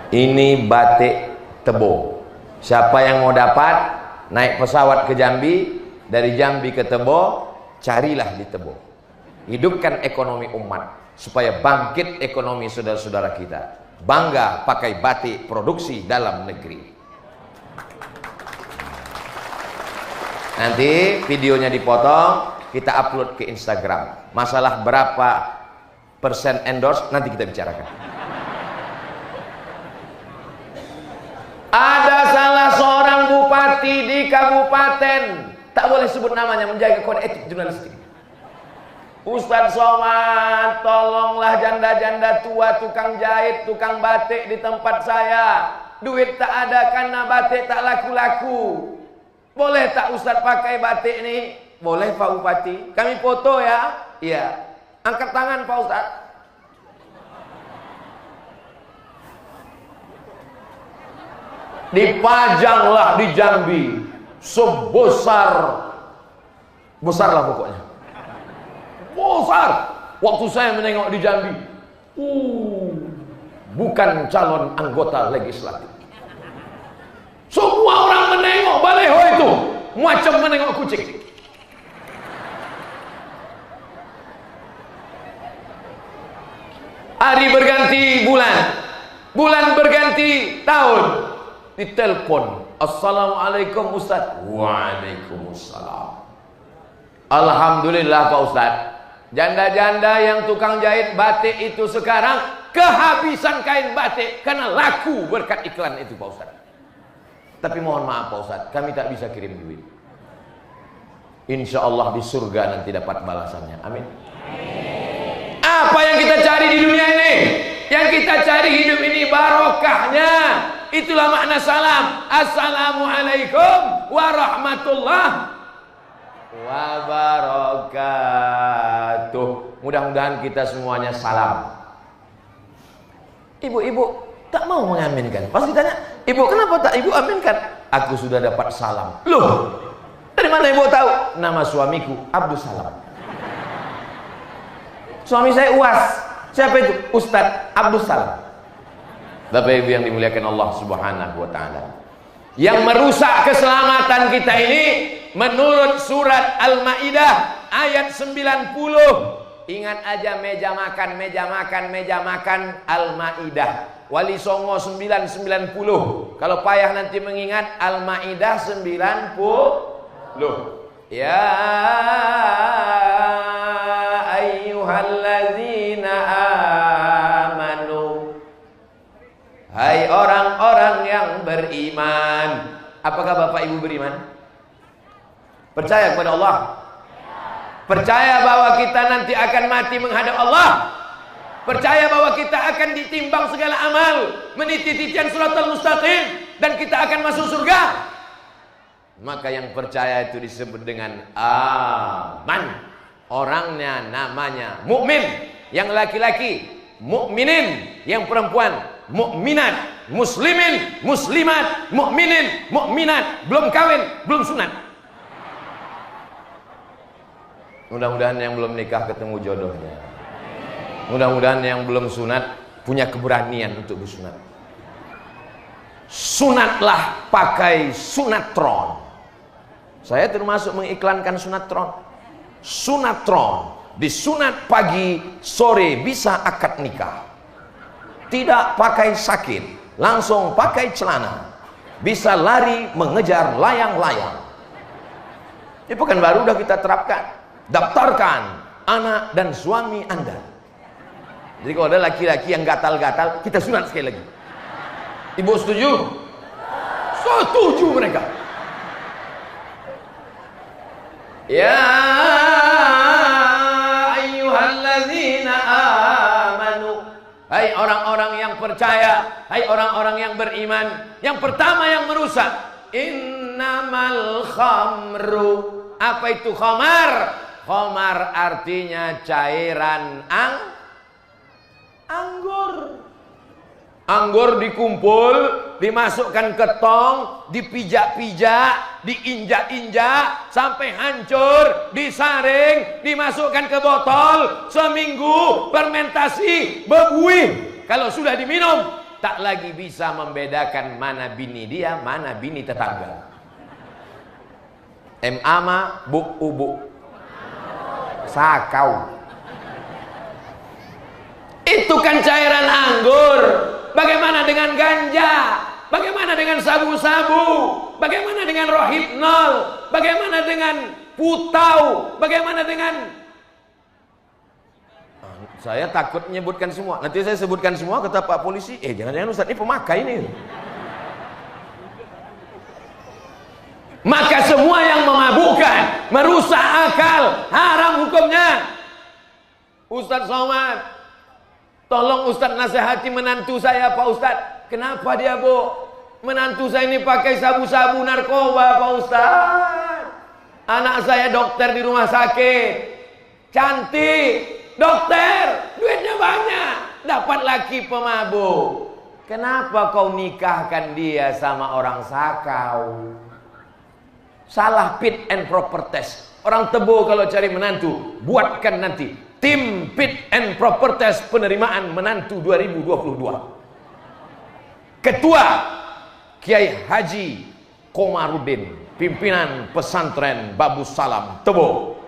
Ini batik Tebo. Siapa yang mau dapat, naik pesawat ke Jambi, dari Jambi ke Tebo, carilah di Tebo. Hidupkan ekonomi umat supaya bangkit ekonomi saudara-saudara kita. Bangga pakai batik produksi dalam negeri. Nanti videonya dipotong, kita upload ke Instagram. Masalah berapa persen endorse nanti kita bicarakan. Ada salah seorang bupati di kabupaten, tak boleh sebut namanya, menjaga kode etik jurnalistik. Ustadz Somad, tolonglah janda-janda tua, tukang jahit, tukang batik di tempat saya. Duit tak ada karena batik tak laku-laku. Boleh tak Ustadz pakai batik ini? Boleh Pak Bupati. Kami foto ya. Iya. Angkat tangan Pak Ustadz. Dipajanglah di Jambi sebesar lah pokoknya. Besar. Waktu saya menengok di Jambi, bukan calon anggota legislatif. Semua orang menengok baleho itu macam menengok kucing. Hari berganti bulan, bulan berganti tahun. Ditelepon, assalamualaikum Ustaz. Waalaikumsalam. Alhamdulillah Pak Ustaz, janda-janda yang tukang jahit batik itu sekarang kehabisan kain batik karena laku berkat iklan itu Pak Ustaz. Tapi mohon maaf Pak Ustaz, kami tak bisa kirim duit. Insya Allah di surga nanti dapat balasannya. Amin. Apa yang kita cari di dunia ini? Yang kita cari hidup ini barokahnya. Itulah makna salam. Assalamualaikum warahmatullahi wabarakatuh. Mudah-mudahan kita semuanya salam. Ibu-ibu tak mau mengaminkan. Pasti tanya, ibu kenapa tak ibu aminkan? Aku sudah dapat salam. Loh, dari mana ibu tahu? Nama suamiku Abdul Salam. Suami saya UAS. Siapa itu? Ustadz Abdul Salam. Bapak Ibu yang dimuliakan Allah Subhanahu wa taala. Yang merusak keselamatan kita ini menurut surat Al-Maidah ayat 90. Ingat aja meja makan Al-Maidah. Wali Songo 990. Kalau payah nanti mengingat Al-Maidah 90. Ya ayyuhallazina amanu, hai orang-orang yang beriman. Apakah Bapak Ibu beriman? Percaya kepada Allah? Percaya bahwa kita nanti akan mati menghadap Allah? Percaya bahwa kita akan ditimbang segala amal, meniti titian siratal mustaqim, dan kita akan masuk surga? Maka yang percaya itu disebut dengan aman. Orangnya namanya mukmin. Yang laki-laki mukminin, yang perempuan mukminat, muslimin, muslimat, mukminin, mukminat, belum kawin, belum sunat. Mudah-mudahan yang belum nikah ketemu jodohnya. Mudah-mudahan yang belum sunat punya keberanian untuk bersunat. Sunatlah pakai sunatron. Saya termasuk mengiklankan sunatron. Sunatron, disunat pagi, sore bisa akad nikah. Tidak pakai sakit, langsung pakai celana. Bisa lari mengejar layang-layang. Ini Pekanbaru udah kita terapkan. Daftarkan anak dan suami Anda. Jadi kalau ada laki-laki yang gatal-gatal, kita sunat sekali lagi. Ibu setuju? Setuju mereka. Ya ayyuhallazina amanu, hai orang-orang yang percaya, hai orang-orang yang beriman. Yang pertama yang merusak, innamal khamru. Apa itu khamar? Khamar artinya cairan anggur. Anggur dikumpul, dimasukkan ke tong, dipijak-pijak, diinjak-injak sampai hancur, disaring, dimasukkan ke botol, seminggu fermentasi, berbuih. Kalau sudah diminum, tak lagi bisa membedakan mana bini dia, mana bini tetangga. Ama buk ubuk sakau. Itu kan cairan anggur. Bagaimana dengan ganja? Bagaimana dengan sabu-sabu? Bagaimana dengan rohypnol? Bagaimana dengan putau? Bagaimana dengan... Saya takut menyebutkan semua. Nanti saya sebutkan semua, kata Pak Polisi, jangan-jangan Ustaz ini pemakai ini. Maka semua yang memabukkan, merusak akal, haram hukumnya. Ustaz Somad, tolong Ustaz nasihati menantu saya Pak Ustaz. Kenapa dia Bu? Menantu saya ini pakai sabu-sabu narkoba Pak Ustaz. Anak saya dokter di rumah sakit, cantik, dokter, duitnya banyak, dapat laki pemabuk. Kenapa kau nikahkan dia sama orang sakau? Salah fit and proper test. Orang Tebo kalau cari menantu, buatkan nanti tim fit and proper test penerimaan menantu 2022. Ketua Kiai Haji Komarudin, pimpinan pesantren Babus Salam Tebo.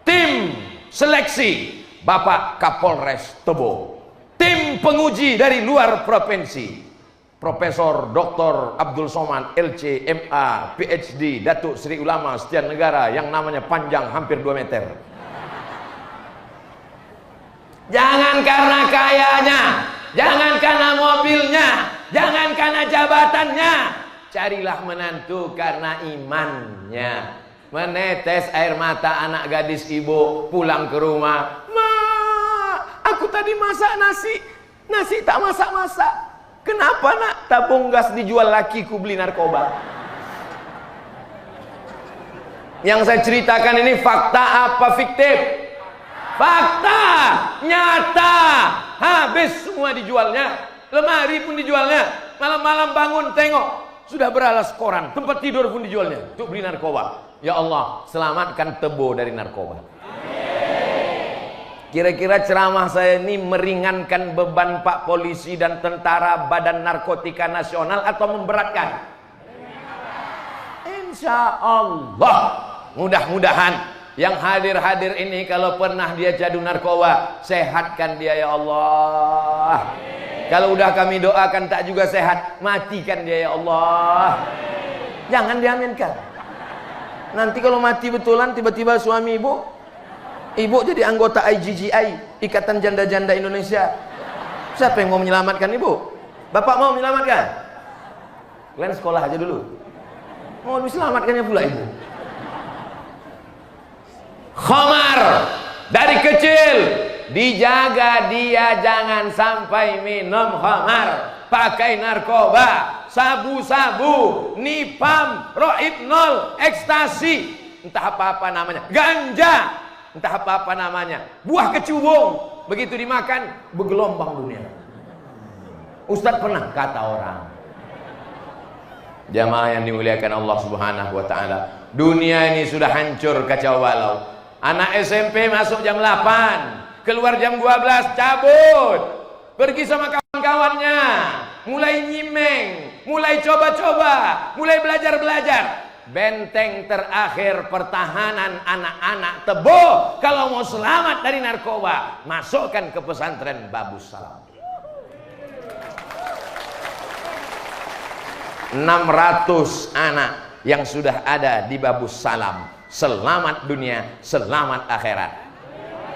Tim seleksi Bapak Kapolres Tebo. Tim penguji dari luar provinsi, Profesor Dr. Abdul Somad LC MA PhD Datuk Seri Ulama Setian Negara yang namanya panjang hampir 2 meter. Jangan karena kayanya, jangan karena mobilnya, jangan karena jabatannya. Carilah menantu karena imannya. Menetes air mata anak gadis ibu pulang ke rumah. Ma, aku tadi masak nasi tak masak-masak. Kenapa nak? Tabung gas dijual lakiku beli narkoba. Yang saya ceritakan ini fakta apa fiktif? Fakta, nyata. Habis semua dijualnya. Lemari pun dijualnya. Malam-malam bangun tengok, sudah beralas koran. Tempat tidur pun dijualnya untuk beli narkoba. Ya Allah, selamatkan Tebo dari narkoba. Kira-kira ceramah saya ini meringankan beban Pak Polisi dan tentara Badan Narkotika Nasional atau memberatkan? Insya Allah. Mudah-mudahan yang hadir-hadir ini kalau pernah dia jadu narkoba, sehatkan dia ya Allah. Kalau udah kami doakan tak juga sehat, matikan dia ya Allah. Jangan diaminkan. Nanti kalau mati betulan tiba-tiba suami ibu jadi anggota IGGI, Ikatan Janda-Janda Indonesia. Siapa yang mau menyelamatkan ibu? Bapak mau menyelamatkan? Kalian sekolah aja dulu. Mau diselamatkannya pula ibu. Khamar dari kecil dijaga dia jangan sampai minum khamar, pakai narkoba, sabu-sabu, nipam, rohypnol, ekstasi, entah apa-apa namanya, ganja, entah apa-apa namanya, buah kecubung, begitu dimakan bergelombang dunia. Ustadz pernah kata orang, jamaah yang dimuliakan Allah Subhanahu wa taala, dunia ini sudah hancur kacau balau. Anak SMP masuk jam 8, keluar jam 12 cabut, pergi sama kawan-kawannya, mulai nyimeng, mulai coba-coba, mulai belajar-belajar. Benteng terakhir pertahanan anak-anak Tebo kalau mau selamat dari narkoba, masukkan ke pesantren Babus Salam. 600 anak yang sudah ada di Babus Salam, selamat dunia, selamat akhirat.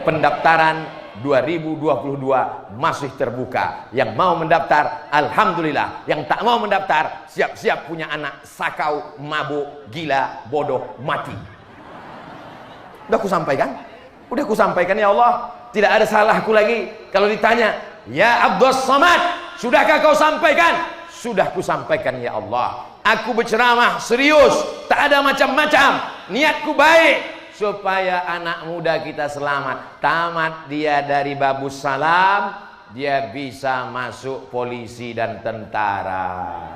Pendaftaran 2022 masih terbuka. Yang mau mendaftar, alhamdulillah. Yang tak mau mendaftar, siap-siap punya anak sakau, mabuk, gila, bodoh, mati. Udah aku sampaikan? Udah aku sampaikan ya Allah. Tidak ada salahku lagi. Kalau ditanya, ya Abdul Somad, sudahkah kau sampaikan? Sudah ku sampaikan ya Allah. Aku berceramah serius, tak ada macam-macam. Niatku baik supaya anak muda kita selamat. Tamat dia dari Babus Salam, dia bisa masuk polisi dan tentara.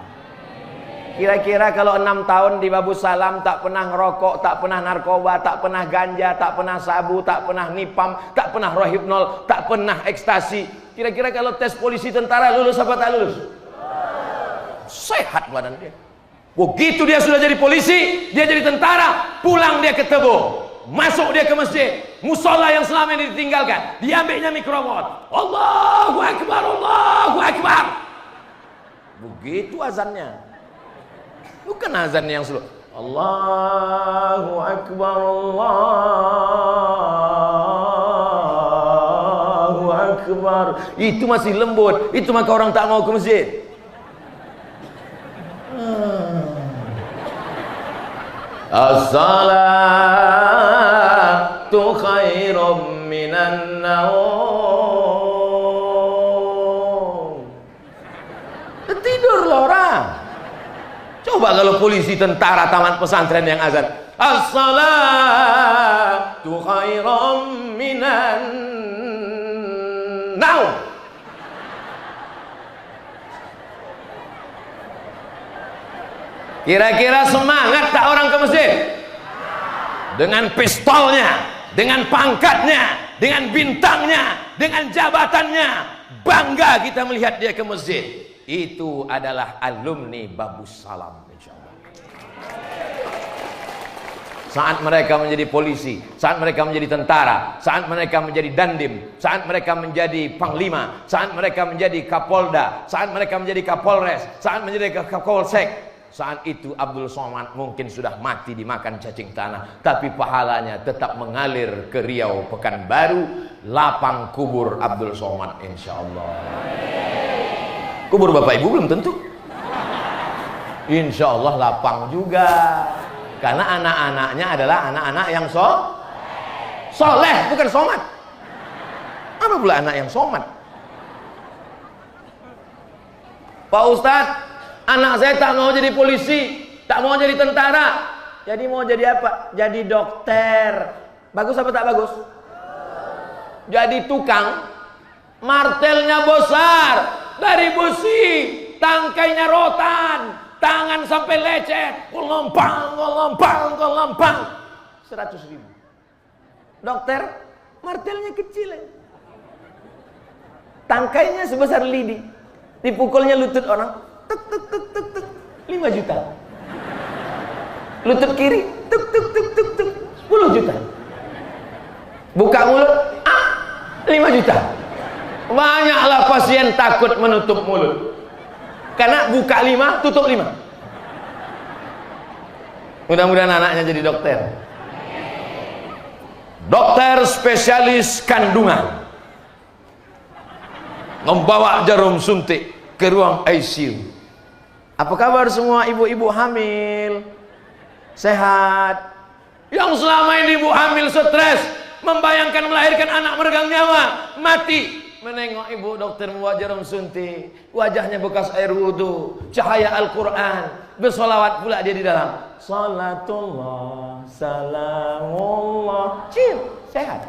Kira-kira kalau 6 tahun di Babus Salam tak pernah ngerokok, tak pernah narkoba, tak pernah ganja, tak pernah sabu, tak pernah nipam, tak pernah rohypnol, tak pernah ekstasi. Kira-kira kalau tes polisi tentara lulus apa tak lulus? sehat badan dia. Begitu dia sudah jadi polisi, dia jadi tentara, pulang dia ke Tebo, masuk dia ke masjid, musola yang selama ini ditinggalkan, diambilnya mikrofon, Allahu Akbar, Allahu Akbar. Begitu azannya, bukan azan yang slow, Allahu Akbar, Allahu Akbar. Itu masih lembut, itu maka orang tak mau ke masjid. As-salatu khairum minan naum. Tidurlah orang. Coba kalau polisi, tentara, taman pesantren yang azan, as-salatu khairum minan naum. Kira-kira semangat tak orang ke masjid? Dengan pistolnya, dengan pangkatnya, dengan bintangnya, dengan jabatannya, bangga kita melihat dia ke masjid. Itu adalah alumni Babus Salam, insyaallah. Saat mereka menjadi polisi, saat mereka menjadi tentara, saat mereka menjadi dandim, saat mereka menjadi panglima, saat mereka menjadi kapolda, saat mereka menjadi kapolres, saat menjadi kapolsek, saat itu Abdul Somad mungkin sudah mati dimakan cacing tanah, tapi pahalanya tetap mengalir ke Riau, Pekanbaru, lapang kubur Abdul Somad, insyaallah. Kubur bapak ibu belum tentu, insyaallah lapang juga, karena anak-anaknya adalah anak-anak yang soleh, bukan somad. Apa pula anak yang somad? Pak Ustadz, anak saya tak mau jadi polisi, tak mau jadi tentara. Jadi mau jadi apa? Jadi dokter. Bagus apa tak bagus? Jadi tukang, martelnya besar, dari besi, tangkainya rotan, tangan sampai lecet, gelompang, 100.000. Dokter, martelnya kecil, tangkainya sebesar lidi, dipukulnya lutut orang, tuk tuk tuk tuk tuk, 5 juta. Lutut kiri, tuk tuk tuk tuk tuk, 10 juta. Buka mulut, 5 juta. Banyaklah pasien takut menutup mulut, karena buka 5, tutup 5. Mudah-mudahan anaknya jadi dokter. Dokter spesialis kandungan, membawa jarum suntik ke ruang ICU. Apa kabar semua ibu-ibu hamil? Sehat? Yang selama ini ibu hamil stres, membayangkan melahirkan anak meregang nyawa, mati. Menengok ibu dokter membawa jarum suntik, wajahnya bekas air wudhu, cahaya Al-Quran, bersolawat pula dia di dalam. Salatullah, salamullah, sehat.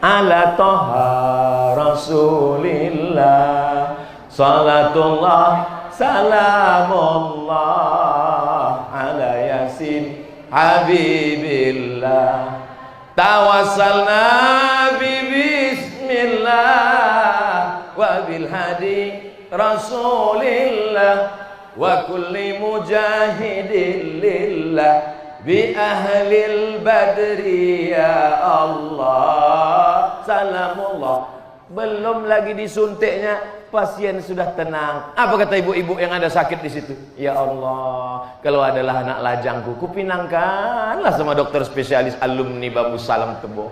Ala toha rasulillah, salatullah, salamullah, ala yasin habibillah, tawassalna bismillah wa bil hadi rasulillah wa kulli mujahidin lillah bi ahlil badri ya Allah, salamullah. Belum lagi disuntiknya, pasien sudah tenang. Apa kata ibu-ibu yang ada sakit di situ? Ya Allah, kalau adalah anak lajangku, kupinangkanlah sama dokter spesialis alumni Babus Salam Tebo.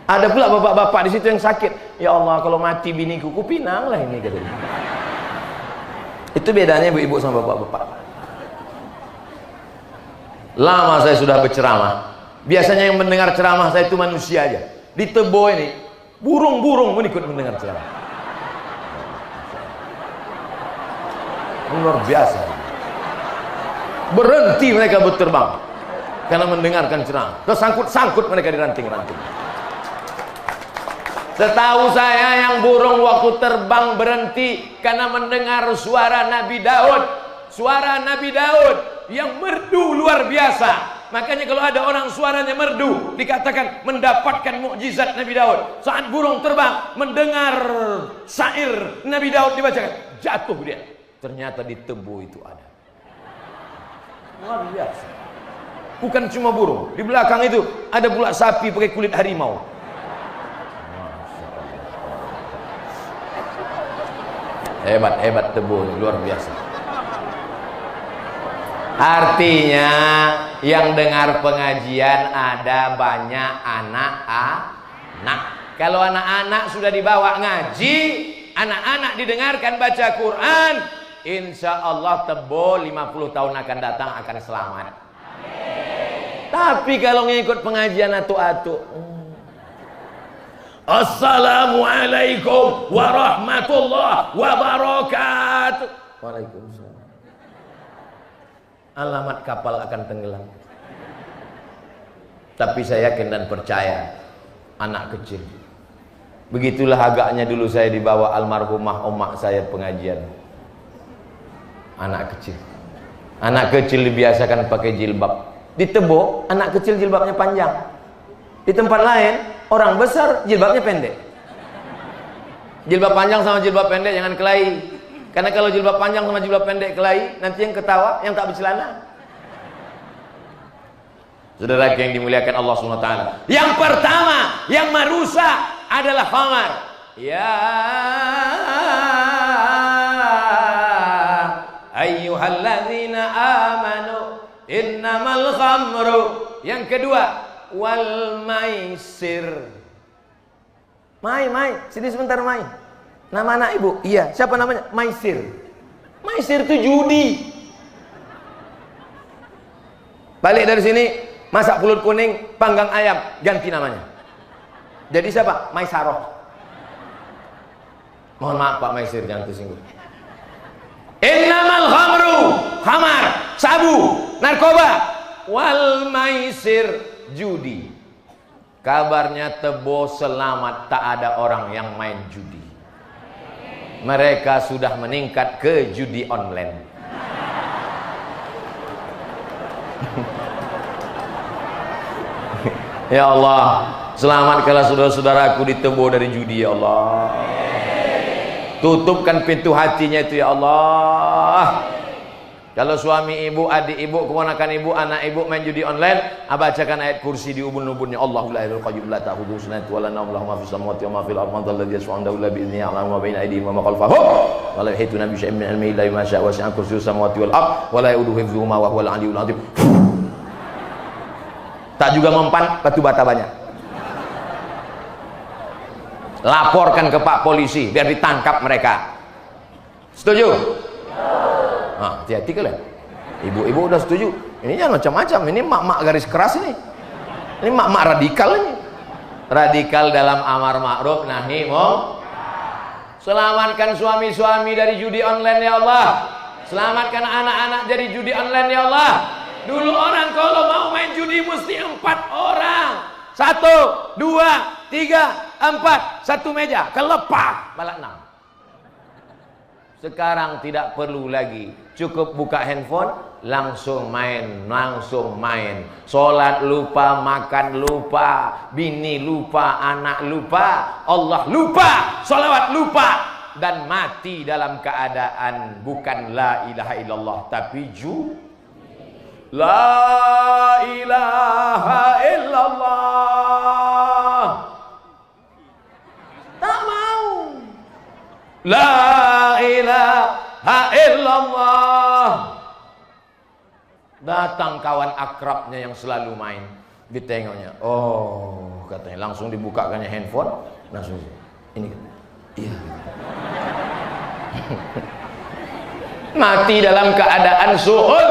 Ada pula bapak-bapak di situ yang sakit. Ya Allah, kalau mati biniku, kupinanglah ini katanya. Itu bedanya ibu-ibu sama bapak-bapak. Lama saya sudah berceramah. Biasanya yang mendengar ceramah saya itu manusia aja. Di Tebo ini, burung-burung pun ikut mendengar ceramah. Luar biasa. Berhenti mereka berterbang karena mendengarkan ceramah. Tersangkut-sangkut mereka di ranting-ranting. Setahu saya yang burung waktu terbang berhenti karena mendengar suara Nabi Daud. Suara Nabi Daud yang merdu luar biasa. Makanya kalau ada orang suaranya merdu, dikatakan mendapatkan mukjizat Nabi Daud. Saat burung terbang mendengar syair Nabi Daud dibacakan, jatuh dia. Ternyata di Tebo itu ada. Luar biasa. Bukan cuma burung, di belakang itu ada pula sapi pakai kulit harimau. Hebat Tebo, luar biasa. Artinya yang dengar pengajian ada banyak anak-anak. Kalau anak-anak sudah dibawa ngaji, anak-anak didengarkan baca Quran, insya Allah Tebo 50 tahun akan datang akan selamat. Tapi kalau ngikut pengajian atu-atu, Assalamualaikum warahmatullahi wabarakatuh. Waalaikumsalam. Alamat kapal akan tenggelam. Tapi saya yakin dan percaya, anak kecil. Begitulah agaknya dulu saya dibawa almarhumah omak saya pengajian. Anak kecil. Anak kecil dibiasakan pakai jilbab. Di Tebo, anak kecil jilbabnya panjang. Di tempat lain, orang besar jilbabnya pendek. Jilbab panjang sama jilbab pendek jangan kelahi. Karena kalau jilbab panjang sama jilbab pendek kelahi, nanti yang ketawa yang tak bercelana. Saudara yang dimuliakan Allah SWT. Yang pertama yang merusak adalah khamar. Ya ayyuhalladzina amanu innamal khamru. Yang kedua, wal maisir. Mai, sini sebentar Mai. Nama anak ibu? Iya, siapa namanya? Maisir. Maisir itu judi. Balik dari sini, masak pulut kuning, panggang ayam, ganti namanya. Jadi siapa? Maisaroh. Mohon maaf Pak Maisir, jangan tersinggung. Innamal khamru, khamar, sabu, narkoba, wal maisir, judi. Kabarnya Tebo selamat, tak ada orang yang main judi. Mereka sudah meningkat ke judi online. Ya Allah, selamatkanlah saudara-saudaraku di Tebo dari judi ya Allah. Tutupkan pintu hatinya itu ya Allah. Kalau suami ibu, adik ibu, keponakan ibu, anak ibu main judi online, bacakan ayat kursi di ubun-ubunnya. Allahu la ilaha qayyum la ta'khudhuhu sinatun wa la nawm lahu ma fis samawati wa ma fil ardi man dzalladzi yashfa'u illa bi idzni ya'lamu ma baina aydihim wa ma khalfahum wa la yuhituna bi syai'in min ilmihi illa bima syaa wa wasi'a kursiyyuhu samawati wal ardh wa la ya'uduhu hifdhuhuma wa huwal 'aliyyul 'azim. Tak juga mempan, batu bata banyak. Laporkan ke Pak Polisi biar ditangkap mereka. Setuju? Nah, hati-hati kalian. Ibu-ibu udah setuju. Ini jangan macam-macam. Ini mak-mak garis keras ini. Ini mak-mak radikal ini. Radikal dalam amar ma'ruf nahi munkar. Selamatkan suami-suami dari judi online ya Allah. Selamatkan anak-anak dari judi online ya Allah. Dulu orang kalau mau main judi mesti 4 orang. 1, 2, 3, 4, satu meja, kelepah malah 6. Sekarang tidak perlu lagi, cukup buka handphone, langsung main. Sholat lupa, makan lupa, bini lupa, anak lupa, Allah lupa, sholawat lupa, dan mati dalam keadaan bukan la ilaha illallah tapi la ilaha illallah. Tak mau. La ilaha illallah. Datang kawan akrabnya yang selalu main, ditengoknya. Oh, katanya langsung dibukakannya handphone, langsung ini. Iya. Mati dalam keadaan suhul.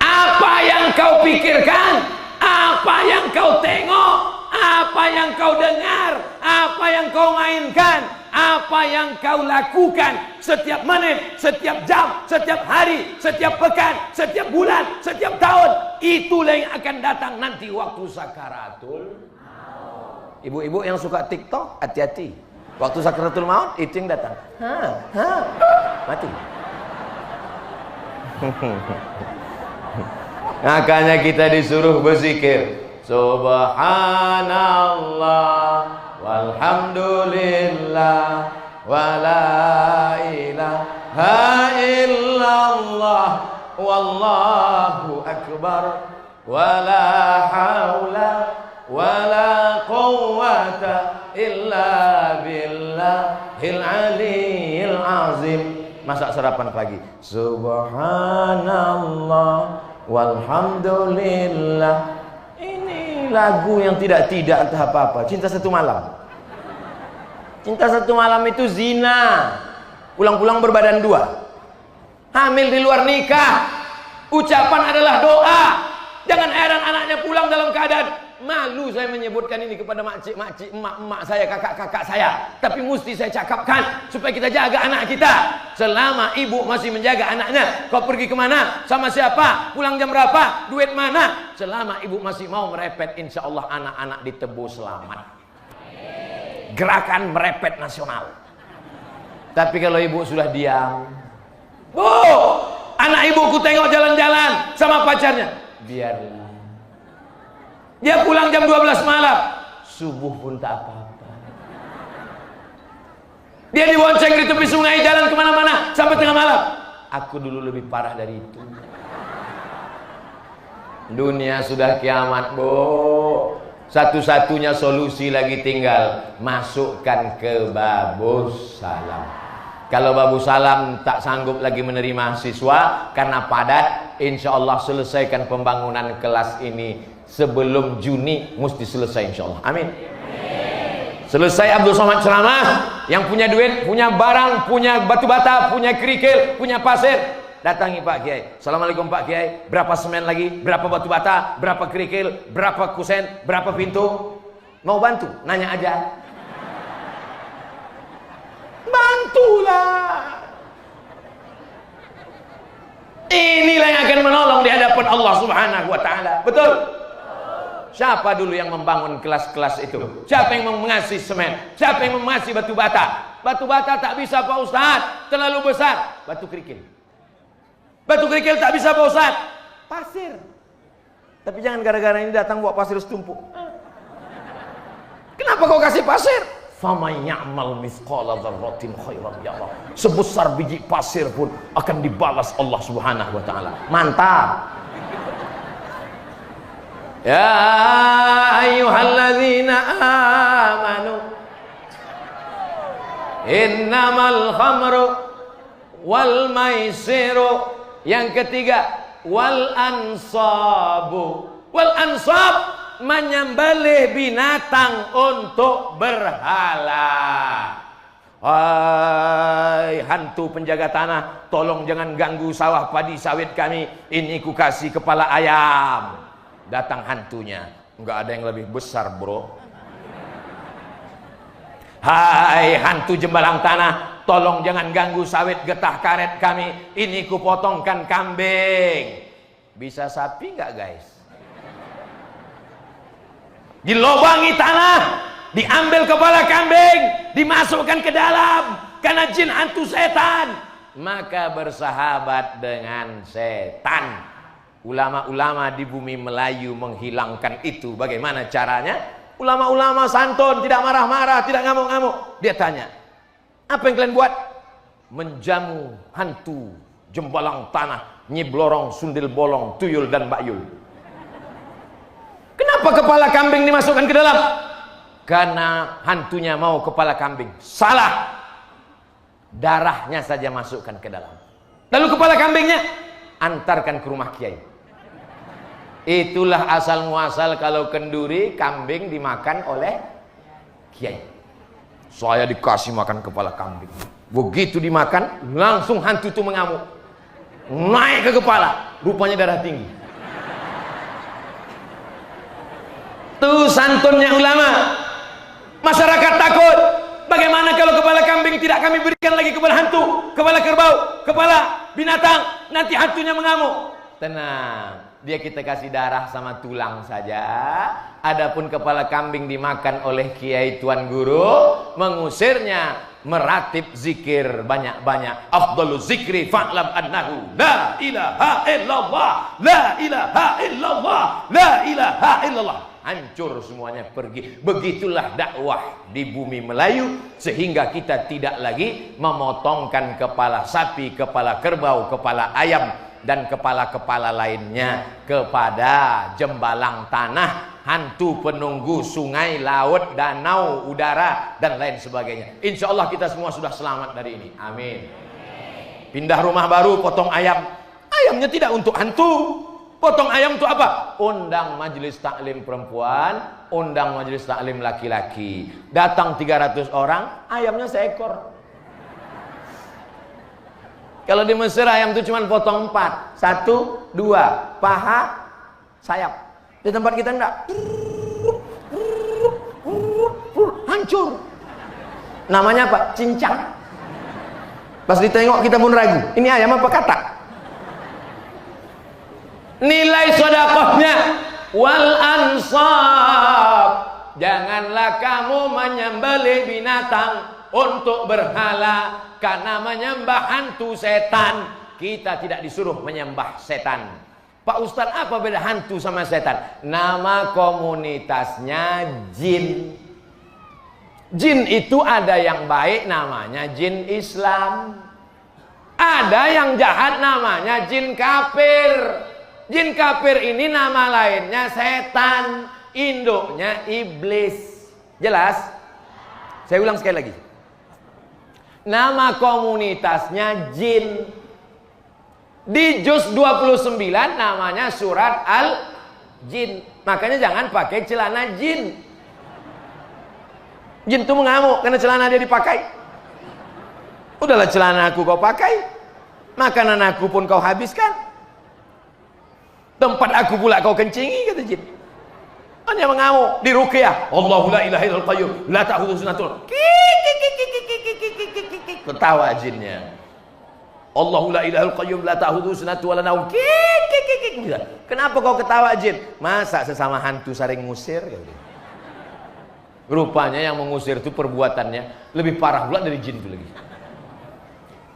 Apa yang kau pikirkan? Apa yang kau tengok? Apa yang kau dengar? Apa yang kau mainkan? Apa yang kau lakukan setiap menit, setiap jam, setiap hari, setiap pekan, setiap bulan, setiap tahun, itulah yang akan datang nanti waktu sakaratul maut. Ibu-ibu yang suka TikTok, hati-hati. Waktu sakaratul maut itu yang datang. Mati. Makanya kita disuruh berzikir. Subhanallah walhamdulillah wa la ilaha illallah wallahu akbar wa la haula wa la quwwata illa billahil aliyil azim. Masak sarapan pagi. Subhanallah walhamdulillah. Ini lagu yang tidak entah apa-apa. Cinta Satu Malam. Cinta Satu Malam itu zina. Pulang-pulang berbadan dua. Hamil di luar nikah. Ucapan adalah doa. Jangan heran anaknya pulang dalam keadaan malu. Saya menyebutkan ini kepada makcik, emak saya, kakak-kakak saya. Tapi mesti saya cakapkan supaya kita jaga anak kita. Selama ibu masih menjaga anaknya, kau pergi kemana, sama siapa, pulang jam berapa, duit mana. Selama ibu masih mau merepet, insya Allah anak-anak ditebus selamat. Gerakan merepet nasional. Tapi kalau ibu sulah diam, Bu, anak ibuku tengok jalan-jalan sama pacarnya, biarlah. Dia pulang jam 12 malam, subuh pun tak apa-apa. Dia dibonceng di tepi sungai, jalan kemana-mana sampai tengah malam. Aku dulu lebih parah dari itu. Dunia sudah kiamat, Bu. Satu-satunya solusi lagi tinggal masukkan ke Babus Salam. Kalau Babus Salam tak sanggup lagi menerima siswa karena padat, insya Allah selesaikan pembangunan kelas ini sebelum Juni, mesti selesai insya Allah. Amin. Selesai Abdul Somad ceramah, yang punya duit, punya barang, punya batu bata, punya kerikil, punya pasir, datangi Pak Kiai. Assalamualaikum Pak Kiai, berapa semen lagi, berapa batu bata, berapa kerikil, berapa kusen, berapa pintu? Mau bantu? Nanya aja. Bantulah. Inilah yang akan menolong di hadapan Allah Subhanahu wa taala. Betul? Siapa dulu yang membangun kelas-kelas itu? Siapa yang mengasih semen? Siapa yang mengasih batu bata? Batu bata tak bisa Pak Ustaz, terlalu besar. Batu kerikil. Batu kerikil tak bisa Pak Ustaz. Pasir. Tapi jangan gara-gara ini datang bawa pasir setumpuk. Kenapa kau kasih pasir? Faman ya'mal mithqala dzarratin khairan yarah. Sebesar biji pasir pun akan dibalas Allah Subhanahu wa taala. Mantap. Ya ayyuhalladzina amanu innamal khamru wal maisiru. Yang ketiga, wal ansabu. Wal ansab, menyembelih binatang untuk berhala. Hai hantu penjaga tanah, tolong jangan ganggu sawah padi sawit kami. Ini ku kasih kepala ayam. Datang hantunya, enggak ada yang lebih besar, bro. Hai hantu jembalang tanah, tolong jangan ganggu sawit getah karet kami. Ini ku potongkan kambing. Bisa sapi enggak, guys? Dilobangi tanah, diambil kepala kambing, dimasukkan ke dalam karena jin hantu setan, maka bersahabat dengan setan. Ulama-ulama di bumi Melayu menghilangkan itu. Bagaimana caranya? Ulama-ulama santun, tidak marah-marah, tidak ngamuk-ngamuk. Dia tanya, apa yang kalian buat? Menjamu hantu jembalang tanah, nyiblorong, sundil bolong, tuyul dan bayul. Kenapa kepala kambing dimasukkan ke dalam? Karena hantunya mau kepala kambing. Salah. Darahnya saja masukkan ke dalam. Lalu kepala kambingnya antarkan ke rumah kiai. Itulah asal muasal kalau kenduri kambing dimakan oleh kiai. Saya dikasih makan kepala kambing. Begitu dimakan, langsung hantu itu mengamuk. Naik ke kepala, rupanya darah tinggi. Tuh santunnya ulama. Masyarakat takut. Bagaimana kalau kepala kambing tidak kami berikan lagi kepada hantu, kepala kerbau, kepala binatang, nanti hantunya mengamuk. Tenang, dia kita kasih darah sama tulang saja. Adapun kepala kambing dimakan oleh kiai tuan guru, mengusirnya meratib zikir banyak-banyak. Afdhalu zikri fa'lam annahu la ilaha illallah, la ilaha illallah, la ilaha illallah. Hancur semuanya, pergi. Begitulah dakwah di bumi Melayu, sehingga kita tidak lagi memotongkan kepala sapi, kepala kerbau, kepala ayam, dan kepala-kepala lainnya kepada jembalang tanah, hantu penunggu sungai, laut, danau, udara, dan lain sebagainya. Insya Allah kita semua sudah selamat dari ini. Amin. Pindah rumah baru, potong ayam. Ayamnya tidak untuk hantu. Potong ayam untuk apa? Undang majelis taklim perempuan, undang majelis taklim laki-laki. Datang 300 orang, ayamnya seekor. Kalau di Mesir ayam itu cuma potong 4. 1, 2, paha, sayap. Di tempat kita enggak. Hancur. Namanya apa? Cincang. Pas ditengok kita pun ragu. Ini ayam apa katak? Nilai sedekahnya wal ansab. Janganlah kamu menyembelih binatang untuk berhala, karena menyembah hantu setan. Kita tidak disuruh menyembah setan. Pak Ustadz, apa beda hantu sama setan? Nama komunitasnya jin. Jin itu ada yang baik, namanya jin Islam. Ada yang jahat, namanya jin kafir. Jin kafir ini nama lainnya setan, induknya iblis. Jelas? Saya ulang sekali lagi. Nama komunitasnya jin. Di juz 29 namanya surat Al-Jin. Makanya jangan pakai celana jin. Jin itu mengamuk karena celana dia dipakai. Udahlah, celana aku kau pakai, makanan aku pun kau habiskan, tempat aku pula kau kencingi, kata jin. Hanya mengamuk. Di ruqyah, Allahu la ilaha illal qayyum la ta'khudhuhu sinatun. Ketawa jinnya. Allahu la ilaha illal qayyum la ta'khudhuhu sinatun wa la naum. Kenapa kau ketawa jin? Masa sesama hantu saling ngusir? Rupanya yang mengusir itu perbuatannya lebih parah pula dari jin itu lagi.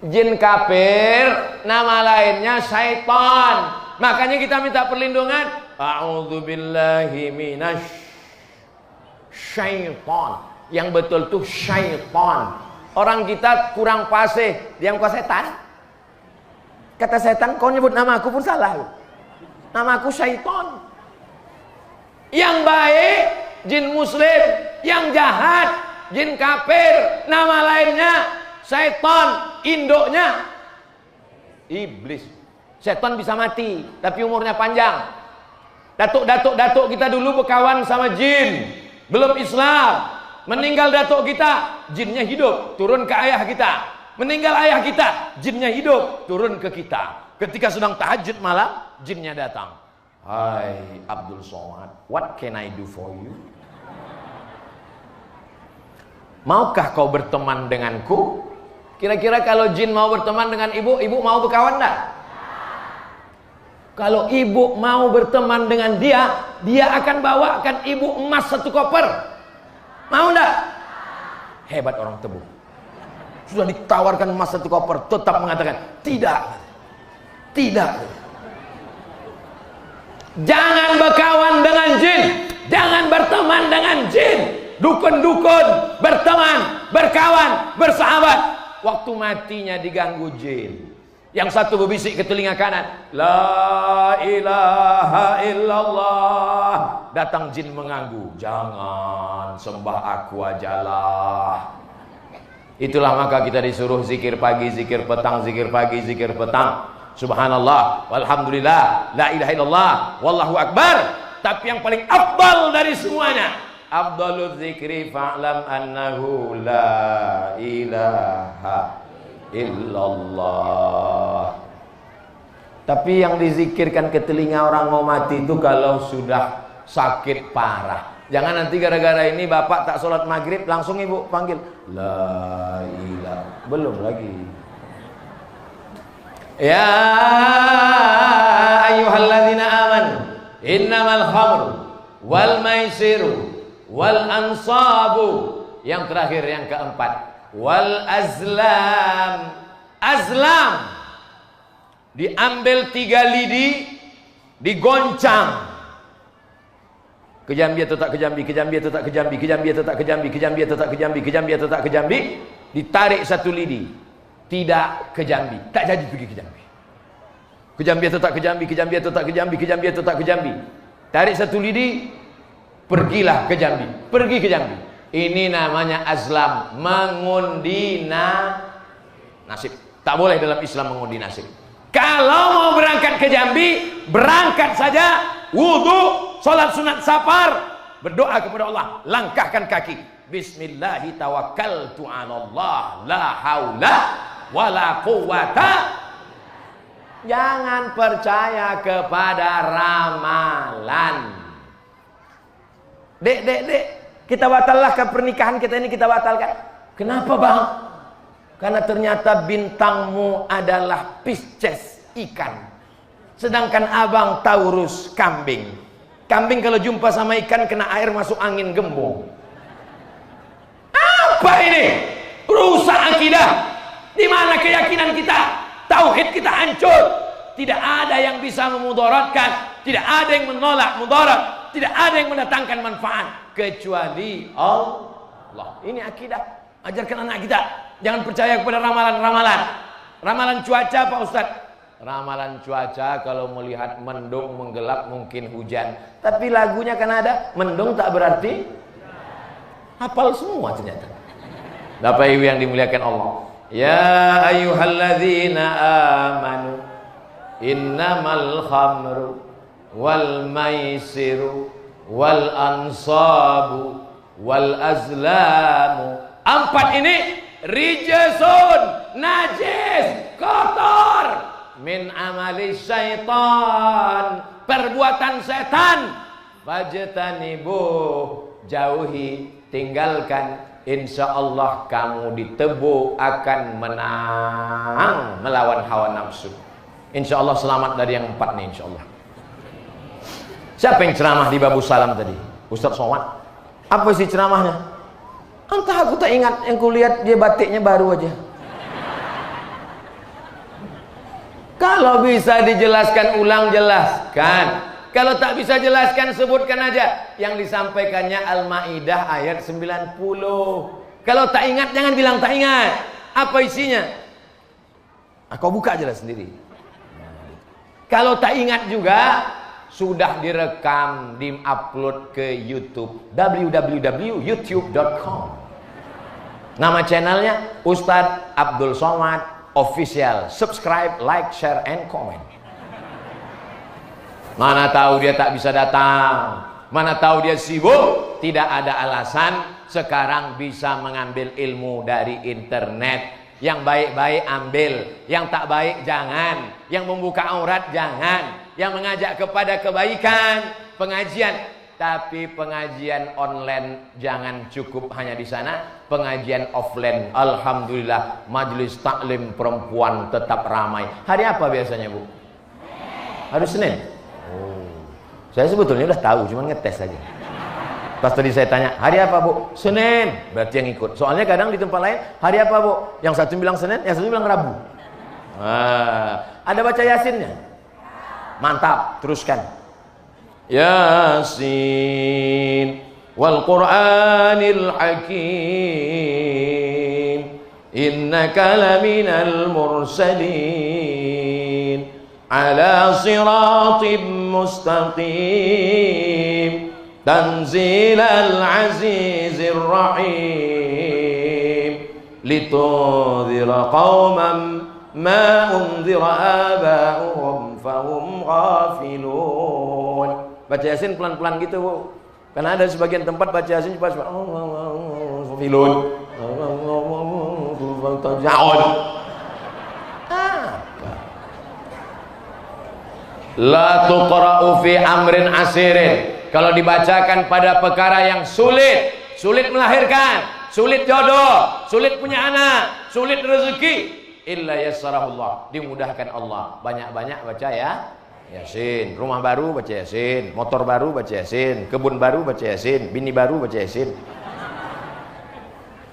Jin kafir, nama lainnya syaitan. Makanya kita minta perlindungan. A'udzubillahi minasy syaitan. Yang betul tuh syaitan. Orang kita kurang fasih, dia kau setan. Kata setan, kau nyebut nama aku pun salah. Nama aku syaitan. Yang baik jin muslim, yang jahat jin kafir, nama lainnya syaitan, induknya iblis. Setan bisa mati, tapi umurnya panjang. Datuk kita dulu berkawan sama jin, belum Islam. Meninggal datuk kita, jinnya hidup, turun ke ayah kita. Meninggal ayah kita, jinnya hidup, turun ke kita. Ketika sedang tahajud malam, jinnya datang. Hai Abdul Somad, what can I do for you? Maukah kau berteman denganku? Kira-kira kalau jin mau berteman dengan ibu, ibu mau berkawan enggak? Kalau ibu mau berteman dengan dia, dia akan bawakan ibu emas 1 koper. Mau enggak? Hebat orang Tebu. Sudah ditawarkan emas 1 koper, tetap mengatakan tidak. Tidak. Jangan berkawan dengan jin, jangan berteman dengan jin. Dukun-dukun, berteman, berkawan, bersahabat. Waktu matinya diganggu jin. Yang satu berbisik ke telinga kanan, la ilaha illallah. Datang jin mengganggu, jangan sembah aku ajalah. Itulah maka kita disuruh zikir pagi, zikir petang, zikir pagi, zikir petang. Subhanallah, walhamdulillah, la ilaha illallah, wallahu akbar. Tapi yang paling afdal dari semuanya, afdalul zikri fa'lam annahu la ilaha illallah. Tapi yang dizikirkan ke telinga orang mau mati itu kalau sudah sakit parah. Jangan nanti gara-gara ini bapak tak sholat maghrib langsung ibu panggil la ilaha, belum lagi. Ya ayyuhalladzina amanu innamal khamru wal maisiru wal ansabu. Yang terakhir, yang keempat, wal azlam. Azlam diambil 3 lidi, digoncang. Kejambi atau tak kejambi, kejambi atau tak kejambi, kejambi atau tak kejambi, kejambi atau tak kejambi, kejambi atau tak kejambi. Ditarik 1 lidi, tidak kejambi, tak jadi pergi kejambi. Kejambi atau tak kejambi, kejambi atau tak kejambi, kejambi atau tak kejambi. Tarik 1 lidi, pergilah ke Jambi, pergi ke Jambi. Ini namanya azlam, mengundi nasib. Tak boleh dalam Islam mengundi nasib. Kalau mau berangkat ke Jambi, berangkat saja, wudu, salat sunat safar, berdoa kepada Allah, langkahkan kaki. Bismillahi tawakkaltu 'alallah, la haula wala quwata. Jangan percaya kepada ramalan. Dek, kita batalkan pernikahan kita ini, kita batalkan. Kenapa bang? Karena ternyata bintangmu adalah Pisces, ikan. Sedangkan abang Taurus, kambing. Kambing kalau jumpa sama ikan kena air masuk angin gembung. Apa ini? Rusak akidah. Di mana keyakinan kita? Tauhid kita hancur. Tidak ada yang bisa memudaratkan, tidak ada yang menolak mudarat, tidak ada yang mendatangkan manfaat kecuali Allah. Ini akidah. Ajarkan anak kita, jangan percaya kepada ramalan-ramalan. Ramalan cuaca Pak Ustaz. Ramalan cuaca kalau melihat mendung menggelap mungkin hujan. Tapi lagunya kan ada, mendung tak berarti hafal semua ternyata. Bapak Ibu yang dimuliakan Allah. Ya ayyuhalladzina amanu innamal khamru wal maisiru wal ansabu wal azlamu. 4 ini rijsun, najis, kotor, min amali syaitan, perbuatan setan. Fajtanibu, jauhi, tinggalkan. Insya Allah kamu ditebu akan menang melawan hawa nafsu. Insya Allah selamat dari yang 4 nih insya Allah. Siapa yang ceramah di Babu Salam tadi? Ustaz Somad. Apa sih ceramahnya? Entah, aku tak ingat. Yang kulihat dia batiknya baru aja. Kalau bisa dijelaskan ulang, jelaskan. Kalau tak bisa jelaskan, sebutkan aja. Yang disampaikannya Al-Ma'idah ayat 90. Kalau tak ingat, jangan bilang tak ingat. Apa isinya? Kau buka aja lah sendiri. Kalau tak ingat juga, sudah direkam, di-upload ke YouTube. www.youtube.com. Nama channelnya Ustadz Abdul Somad Official. Subscribe, like, share, and comment. Mana tahu dia tak bisa datang, mana tahu dia sibuk. Tidak ada alasan. Sekarang bisa mengambil ilmu dari internet. Yang baik-baik ambil, yang tak baik jangan. Yang membuka aurat jangan. Yang mengajak kepada kebaikan, pengajian. Tapi pengajian online jangan cukup hanya di sana. Pengajian offline, alhamdulillah, majelis taklim perempuan tetap ramai. Hari apa biasanya Bu? Hari Senin. Saya sebetulnya udah tahu, cuma ngetes saja. Pas tadi saya tanya, hari apa Bu? Senin. Berarti yang ikut. Soalnya kadang di tempat lain, hari apa Bu? Yang satu bilang Senin, yang satu bilang Rabu. Ada baca Yasinnya? Mantap, teruskan. Yasin wal Qur'anil Hakim innaka laminal mursalin ala siratim mustaqim tanzilal azizir rahim litundhira qauman ma undhira aba'uhum fahum ghafilun. Baca Yasin pelan-pelan gitu Bu. Karena ada sebagian tempat baca Yasin cepat ghafilun. La tuqra'u fi amrin asirin. Kalau dibacakan pada perkara yang sulit, sulit melahirkan, sulit jodoh, sulit punya anak, sulit rezeki, illa yassarahullah, dimudahkan Allah. Banyak-banyak baca ya Yasin. Rumah baru baca Yasin, motor baru baca Yasin, kebun baru baca Yasin, bini baru baca Yasin.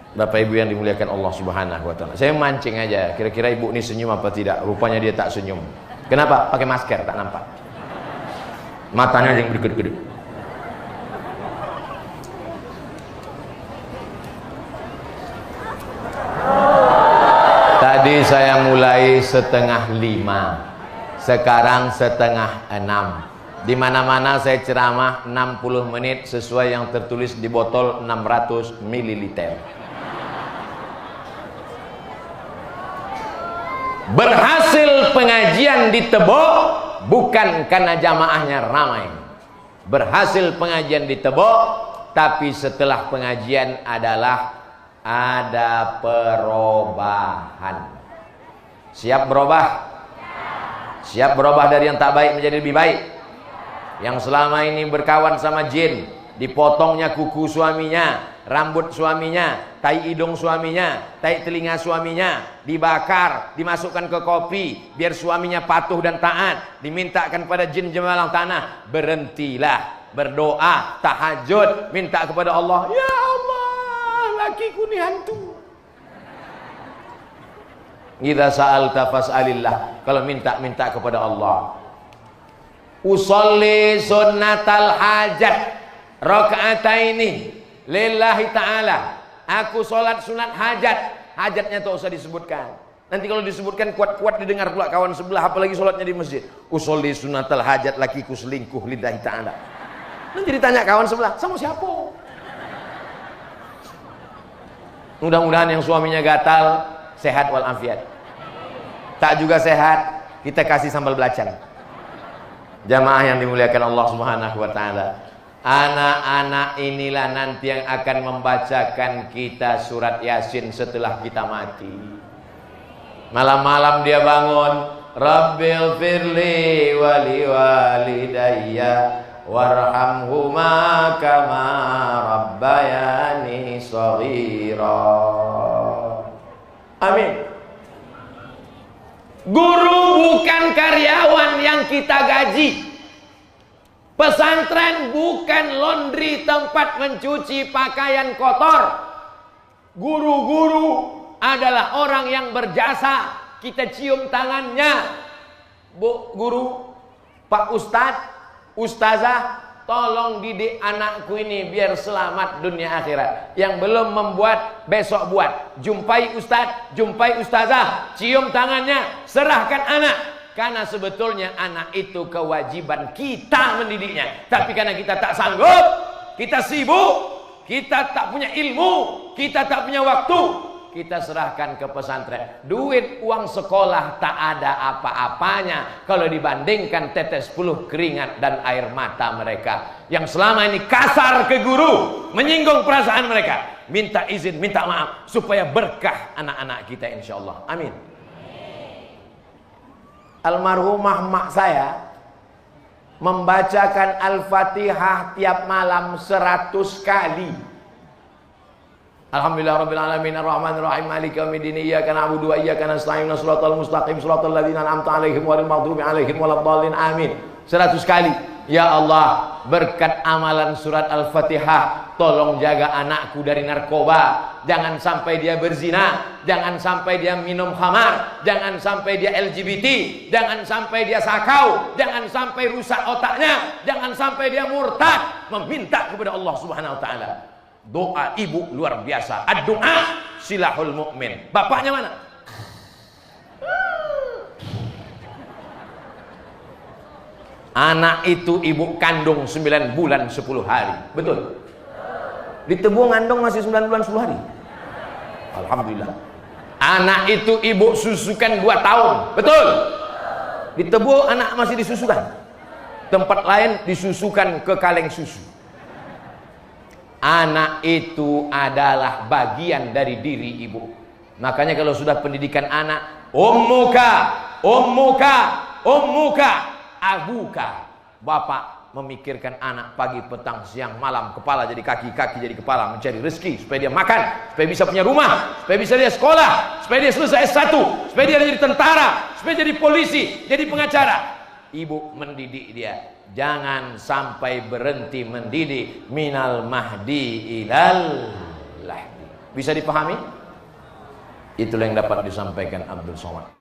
Bapak Ibu yang dimuliakan Allah Subhanahu wa taala. Saya mancing aja, kira-kira Ibu ini senyum apa tidak? Rupanya dia tak senyum. Kenapa? Pakai masker, tak nampak. Matanya yang berkedip-kedip. Tadi saya mulai 4:30. Sekarang 5:30. Di mana-mana saya ceramah 60 menit sesuai yang tertulis di botol 600 ml. Berhasil pengajian di Tebok bukan karena jamaahnya ramai. Berhasil pengajian di Tebok, tapi setelah pengajian adalah ada perubahan. Siap berubah? Siap berubah dari yang tak baik menjadi lebih baik? Yang selama ini berkawan sama jin, dipotongnya kuku suaminya, rambut suaminya, tai hidung suaminya, tai telinga suaminya, dibakar, dimasukkan ke kopi, biar suaminya patuh dan taat, dimintakan pada jin jemalang tanah. Berhentilah, berdoa, tahajud, minta kepada Allah, ya Allah, lakiku ni hantu. Idza sa'alta fas'alillah, kalau minta kepada Allah. Usolli sunnatal hajat rakaataini lillahi ta'ala. Aku sholat sunat hajat. Hajatnya tak usah disebutkan. Nanti kalau disebutkan kuat-kuat didengar pula kawan sebelah, apalagi sholatnya di masjid. Usolli sunnatal hajat, lakiku selingkuh lillahi ta'ala. Nanti ditanya kawan sebelah, sama siapa? Mudah-mudahan yang suaminya gatal sehat walafiat. Tak juga sehat, kita kasih sambal belacan. Jamaah yang dimuliakan Allah Subhanahu wa taala. Anak-anak inilah nanti yang akan membacakan kita surat Yasin setelah kita mati. Malam-malam dia bangun, Rabbil firli wali walidayya warhamhuma kama rabbayani shaghira. Amin. Guru bukan karyawan yang kita gaji. Pesantren bukan laundry tempat mencuci pakaian kotor. Guru-guru adalah orang yang berjasa. Kita cium tangannya. Bu guru, Pak Ustadz, Ustazah, tolong didik anakku ini biar selamat dunia akhirat. Yang belum membuat, besok buat. Jumpai Ustadz, jumpai Ustazah, cium tangannya, serahkan anak. Karena sebetulnya anak itu kewajiban kita mendidiknya. Tapi karena kita tak sanggup, kita sibuk, kita tak punya ilmu, kita tak punya waktu, kita serahkan ke pesantren. Duit uang sekolah tak ada apa-apanya kalau dibandingkan tetes puluh keringat dan air mata mereka yang selama ini kasar ke guru, menyinggung perasaan mereka. Minta izin, minta maaf supaya berkah anak-anak kita insyaallah. Amin. Almarhumah mak saya membacakan Al-Fatihah tiap malam 100 kali. Alhamdulillah rabbil alamin arrahmanir rahim maliki yaumiddin iyyaka na'budu wa iyyaka nasta'in shiratal mustaqim shiratal ladzina an'amta 'alaihim ghairil maghdubi 'alaihim waladdallin amin. 100 kali. Ya Allah, berkat amalan surat Al-Fatihah, tolong jaga anakku dari narkoba. Jangan sampai dia berzina, jangan sampai dia minum khamar, jangan sampai dia LGBT, jangan sampai dia sakau, jangan sampai rusak otaknya, jangan sampai dia murtad. Meminta kepada Allah Subhanahu wa taala. Doa ibu luar biasa. Ad-du'a silahul mu'min. Bapaknya mana? Anak itu ibu kandung 9 bulan 10 hari. Betul? Di Tebu ngandung masih 9 bulan 10 hari. Alhamdulillah. Anak itu ibu susukan 2 tahun. Betul? Di Tebu anak masih disusukan. Tempat lain disusukan ke kaleng susu. Anak itu adalah bagian dari diri ibu. Makanya kalau sudah pendidikan anak, ummuka, ummuka, ummuka, abuka. Bapak memikirkan anak pagi, petang, siang, malam, kepala jadi kaki, kaki jadi kepala, mencari rezeki supaya dia makan, supaya bisa punya rumah, supaya bisa dia sekolah, supaya dia selesai S1, supaya dia jadi tentara, supaya jadi polisi, jadi pengacara. Ibu mendidik dia. Jangan sampai berhenti mendidik minal mahdi ilal lahdi. Bisa dipahami? Itulah yang dapat disampaikan Abdul Somad.